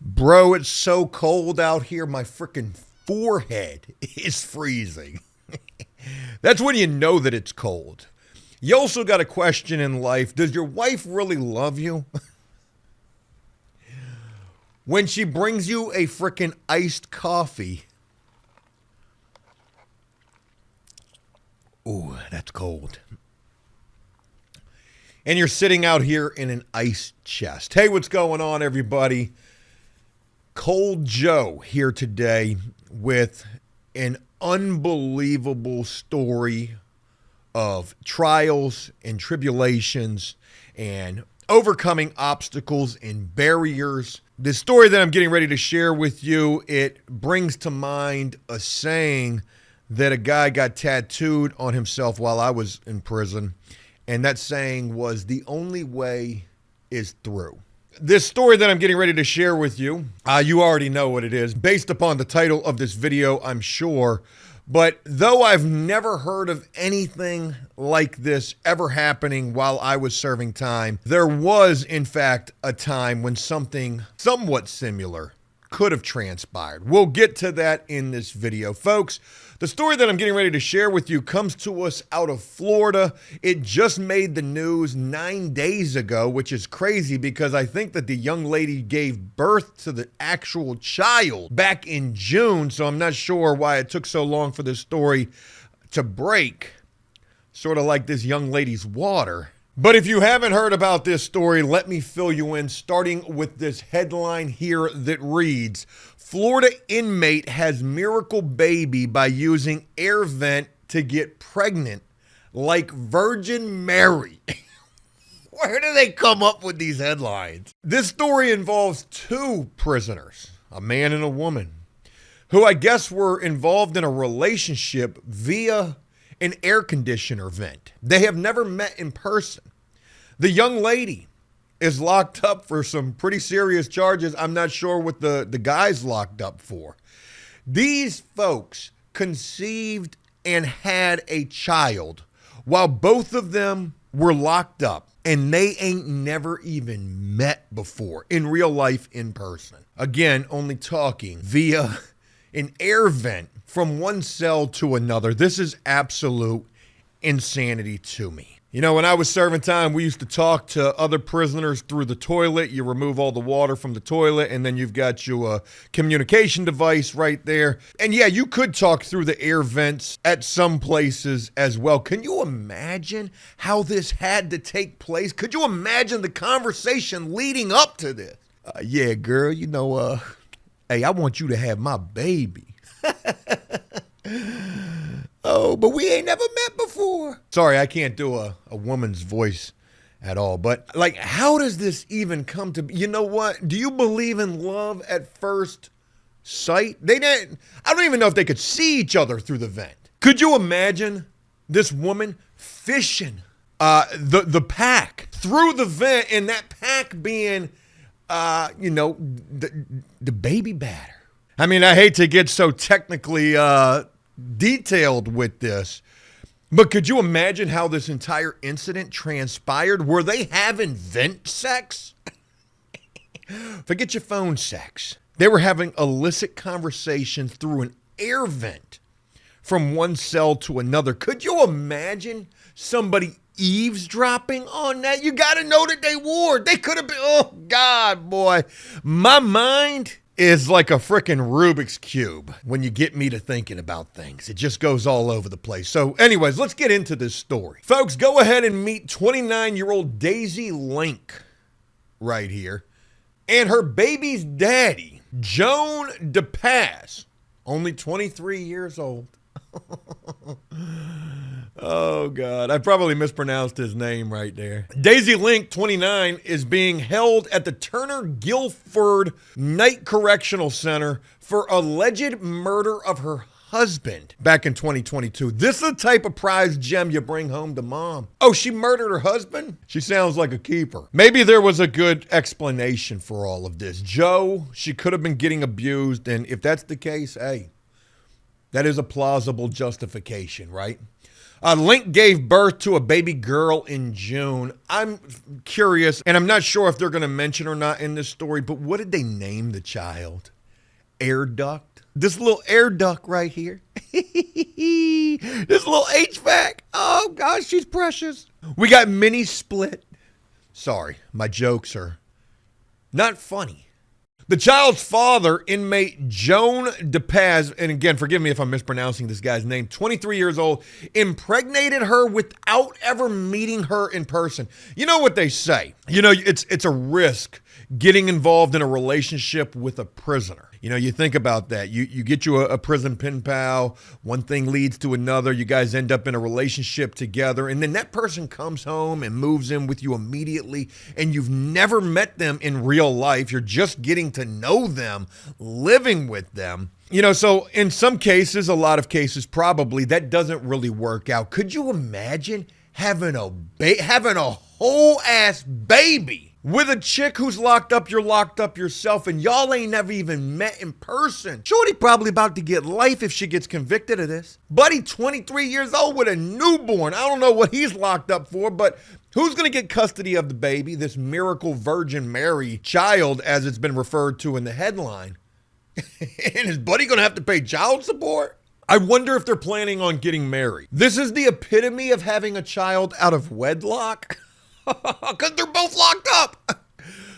Bro, it's so cold out here, my freaking forehead is freezing. That's when you know that it's cold. You also got a question in life. Does your wife really love you? When she brings you a freaking iced coffee. Ooh, that's cold. And you're sitting out here in an ice chest. Hey, what's going on, everybody? Cold Joe here today with an unbelievable story of trials and tribulations and overcoming obstacles and barriers. The story that I'm getting ready to share with you, it brings to mind a saying that a guy got tattooed on himself while I was in prison. And that saying was, the only way is through. This story that I'm getting ready to share with you, you already know what it is, based upon the title of this video, I'm sure. But though I've never heard of anything like this ever happening while I was serving time, there was, in fact, a time when something somewhat similar could have transpired. We'll get to that in this video, folks. The story that I'm getting ready to share with you comes to us out of Florida. It just made the news 9 days ago, which is crazy because I think that the young lady gave birth to the actual child back in June. So I'm not sure why it took so long for this story to break, sort of like this young lady's water. But if you haven't heard about this story, let me fill you in, starting with this headline here that reads, Florida inmate has miracle baby by using air vent to get pregnant like Virgin Mary. Where do they come up with these headlines? This story involves two prisoners, a man and a woman, who I guess were involved in a relationship via an air conditioner vent. They have never met in person. The young lady is locked up for some pretty serious charges. I'm not sure what the guy's locked up for. These folks conceived and had a child while both of them were locked up, and they ain't never even met before in real life in person. Again, only talking via an air vent from one cell to another. This is absolute insanity to me. You know, when I was serving time, we used to talk to other prisoners through the toilet. You remove all the water from the toilet, and then you've got your communication device right there. And yeah, you could talk through the air vents at some places as well. Can you imagine how this had to take place? Could you imagine the conversation leading up to this? Yeah, girl, you know, hey, I want you to have my baby. Oh, but we ain't never met before. Sorry, I can't do a woman's voice at all. But, like, how does this even come to be? You know what? Do you believe in love at first sight? They didn't. I don't even know if they could see each other through the vent. Could you imagine this woman fishing the pack through the vent, and that pack being, you know, the baby batter? I mean, I hate to get so technically detailed with this, but could you imagine how this entire incident transpired? Were they having vent sex? Forget your phone sex. They were having illicit conversations through an air vent from one cell to another. Could you imagine somebody eavesdropping on that? You got to know that they were. They could have been. Oh, God, boy. My mind is like a freaking Rubik's Cube when you get me to thinking about things. It just goes all over the place. So anyways, let's get into this story. Folks, go ahead and meet 29-year-old Daisy Link right here and her baby's daddy, Joan DePaz, only 23 years old. Oh, God. I probably mispronounced his name right there. Daisy Link, 29, is being held at the Turner Guilford Night Correctional Center for alleged murder of her husband back in 2022. This is the type of prize gem you bring home to mom. Oh, she murdered her husband? She sounds like a keeper. Maybe there was a good explanation for all of this. Joe, she could have been getting abused, and if that's the case, hey, that is a plausible justification, right? Link gave birth to a baby girl in June. I'm curious, and I'm not sure if they're going to mention or not in this story, but what did they name the child? Air duct? This little air duct right here. This little HVAC. Oh, gosh, she's precious. We got mini split. Sorry, my jokes are not funny. The child's father, inmate Joan DePaz, and again, forgive me if I'm mispronouncing this guy's name, 23 years old, impregnated her without ever meeting her in person. You know what they say? It's a risk getting involved in a relationship with a prisoner. You think about that. You get you a prison pen pal, one thing leads to another, you guys end up in a relationship together, and then that person comes home and moves in with you immediately, and you've never met them in real life. You're just getting to know them, living with them. So in some cases, a lot of cases probably, that doesn't really work out. Could you imagine having a whole ass baby with a chick who's locked up? You're locked up yourself, and y'all ain't never even met in person. Shorty probably about to get life if she gets convicted of this. Buddy, 23 years old with a newborn. I don't know what he's locked up for, but who's going to get custody of the baby, this miracle Virgin Mary child, as it's been referred to in the headline? And is Buddy going to have to pay child support? I wonder if they're planning on getting married. This is the epitome of having a child out of wedlock. Because they're both locked up.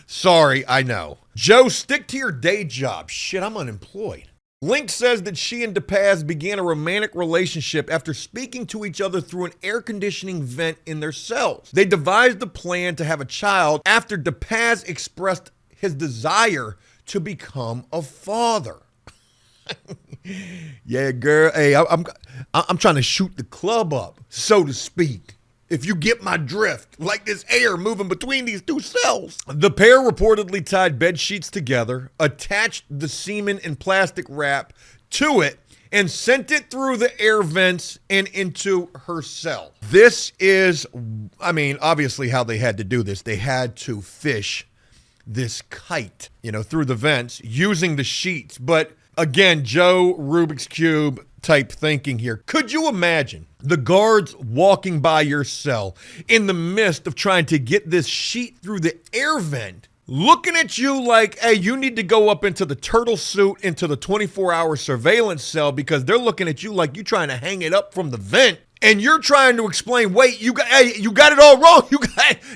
Sorry, I know. Joe, stick to your day job. Shit, I'm unemployed. Link says that she and DePaz began a romantic relationship after speaking to each other through an air conditioning vent in their cells. They devised a plan to have a child after DePaz expressed his desire to become a father. Yeah, girl. Hey, I'm trying to shoot the club up, so to speak. If you get my drift, like this air moving between these two cells. The pair reportedly tied bed sheets together, attached the semen in plastic wrap to it, and sent it through the air vents and into her cell. This is, obviously how they had to do this. They had to fish this kite, through the vents using the sheets. But again, Joe Rubik's Cube type thinking here. Could you imagine the guards walking by your cell in the midst of trying to get this sheet through the air vent, looking at you like, hey, you need to go up into the turtle suit, into the 24-hour surveillance cell, because they're looking at you like you're trying to hang it up from the vent. And you're trying to explain, wait, you got it all wrong.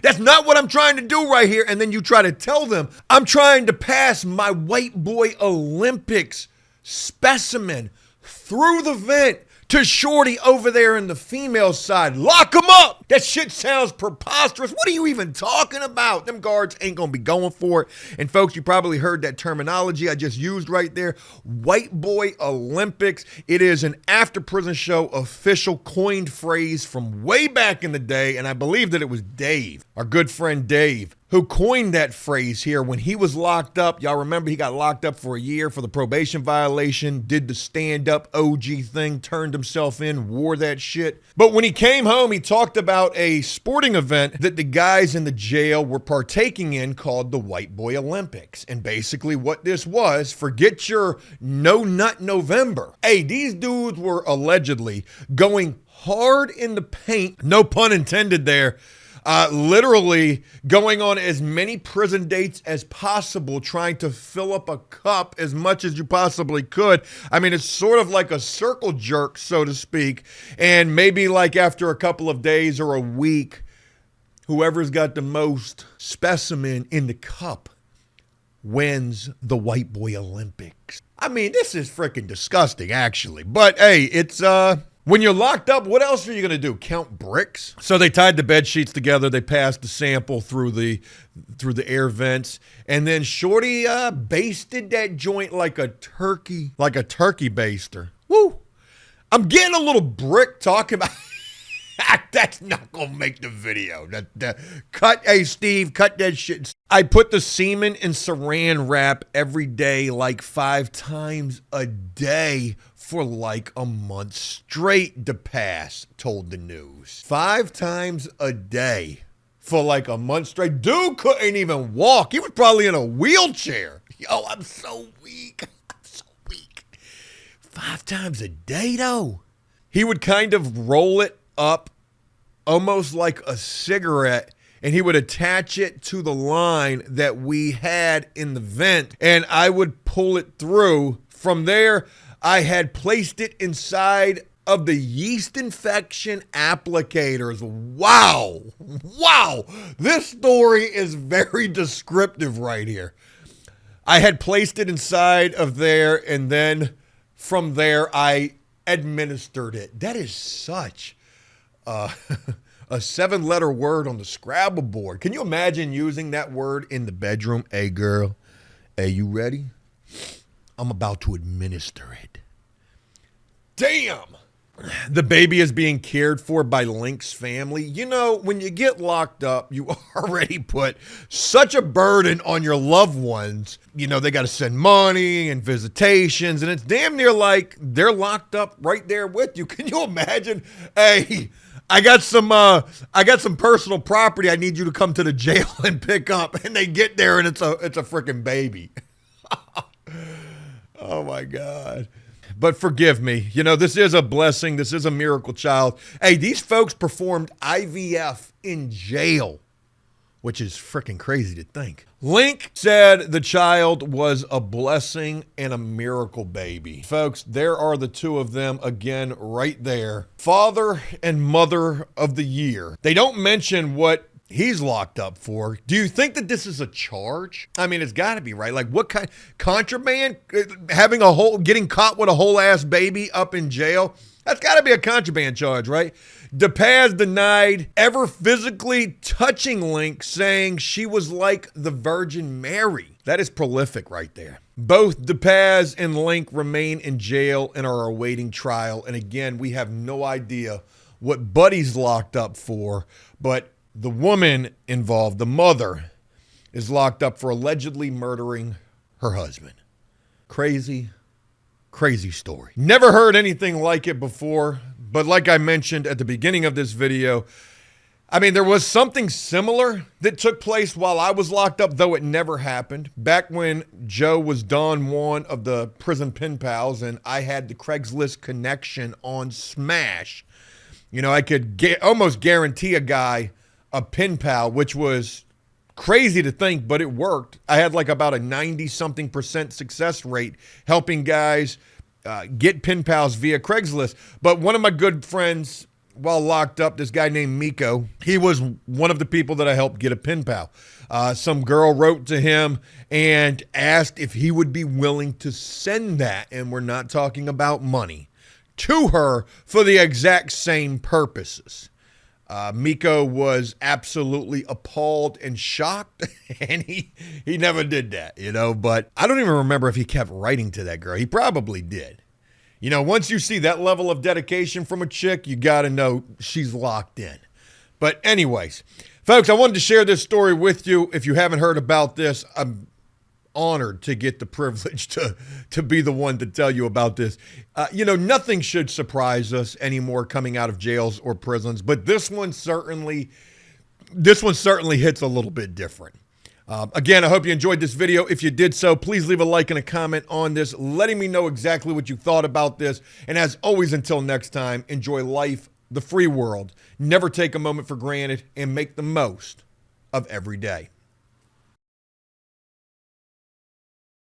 That's not what I'm trying to do right here. And then you try to tell them, I'm trying to pass my white boy Olympics specimen through the vent to Shorty over there in the female side. Lock him up. That shit sounds preposterous. What are you even talking about? Them guards ain't gonna be going for it. And folks, you probably heard that terminology I just used right there. White boy Olympics. It is an After Prison Show official coined phrase from way back in the day. And I believe that it was Dave, our good friend Dave, who coined that phrase here when he was locked up. Y'all remember he got locked up for a year for the probation violation, did the stand-up OG thing, turned himself in, wore that shit. But when he came home, he talked about a sporting event that the guys in the jail were partaking in called the White Boy Olympics. And basically what this was, forget your No Nut November. Hey, these dudes were allegedly going hard in the paint, no pun intended there, literally going on as many prison dates as possible, trying to fill up a cup as much as you possibly could. It's sort of like a circle jerk, so to speak. And maybe like after a couple of days or a week, whoever's got the most specimen in the cup wins the White Boy Olympics. This is freaking disgusting, actually. But hey, it's when you're locked up, what else are you going to do? Count bricks? So they tied the bed sheets together. They passed the sample through the air vents. And then Shorty basted that joint like a turkey baster. Woo! I'm getting a little brick talking about... That's not going to make the video. Hey, Steve, cut that shit. I put the semen in saran wrap every day, like 5 times a day, for like a month straight, DePaz told the news. 5 times a day for like a month straight. Dude couldn't even walk. He was probably in a wheelchair. Yo, I'm so weak. 5 times a day, though. He would kind of roll it up almost like a cigarette, and he would attach it to the line that we had in the vent, and I would pull it through. From there, I had placed it inside of the yeast infection applicators. Wow. Wow. This story is very descriptive right here. I had placed it inside of there, and then from there, I administered it. That is such a 7-letter word on the Scrabble board. Can you imagine using that word in the bedroom? Hey, girl. Hey, you ready? I'm about to administer it. Damn. The baby is being cared for by Link's family. You know, when you get locked up, you already put such a burden on your loved ones. You know, they got to send money and visitations, and it's damn near like they're locked up right there with you. Can you imagine? Hey, I got some personal property I need you to come to the jail and pick up, and they get there and it's a freaking baby. Oh my God. But forgive me, you know, this is a blessing. This is a miracle child. Hey, these folks performed IVF in jail, which is freaking crazy to think. Link said the child was a blessing and a miracle baby. Folks, there are the two of them again right there. Father and mother of the year. They don't mention what he's locked up for. Do you think that this is a charge? I mean, it's got to be, right? Like, what kind? Contraband? Getting caught with a whole ass baby up in jail? That's got to be a contraband charge, right? DePaz denied ever physically touching Link, saying she was like the Virgin Mary. That is prolific right there. Both DePaz and Link remain in jail and are awaiting trial. And again, we have no idea what Buddy's locked up for, but the woman involved, the mother, is locked up for allegedly murdering her husband. Crazy, crazy story. Never heard anything like it before, but like I mentioned at the beginning of this video, I mean, there was something similar that took place while I was locked up, though it never happened. Back when Joe was Don Juan of the Prison Pen Pals and I had the Craigslist connection on Smash, you know, I could almost guarantee a guy a pen pal, which was crazy to think, but it worked. I had like about a 90-something% success rate helping guys get pen pals via Craigslist. But one of my good friends, while locked up, this guy named Miko, he was one of the people that I helped get a pen pal. Some girl wrote to him and asked if he would be willing to send that, and we're not talking about money, to her for the exact same purposes. Miko was absolutely appalled and shocked, and he never did that, you know, but I don't even remember if he kept writing to that girl. He probably did. You know, once you see that level of dedication from a chick, you got to know she's locked in. But anyways, folks, I wanted to share this story with you. If you haven't heard about this, I'm honored to get the privilege to be the one to tell you about this. You know, nothing should surprise us anymore coming out of jails or prisons, but this one certainly hits a little bit different. Again, I hope you enjoyed this video. If you did so, please leave a like and a comment on this, letting me know exactly what you thought about this. And as always, until next time, enjoy life, the free world. Never take a moment for granted, and make the most of every day.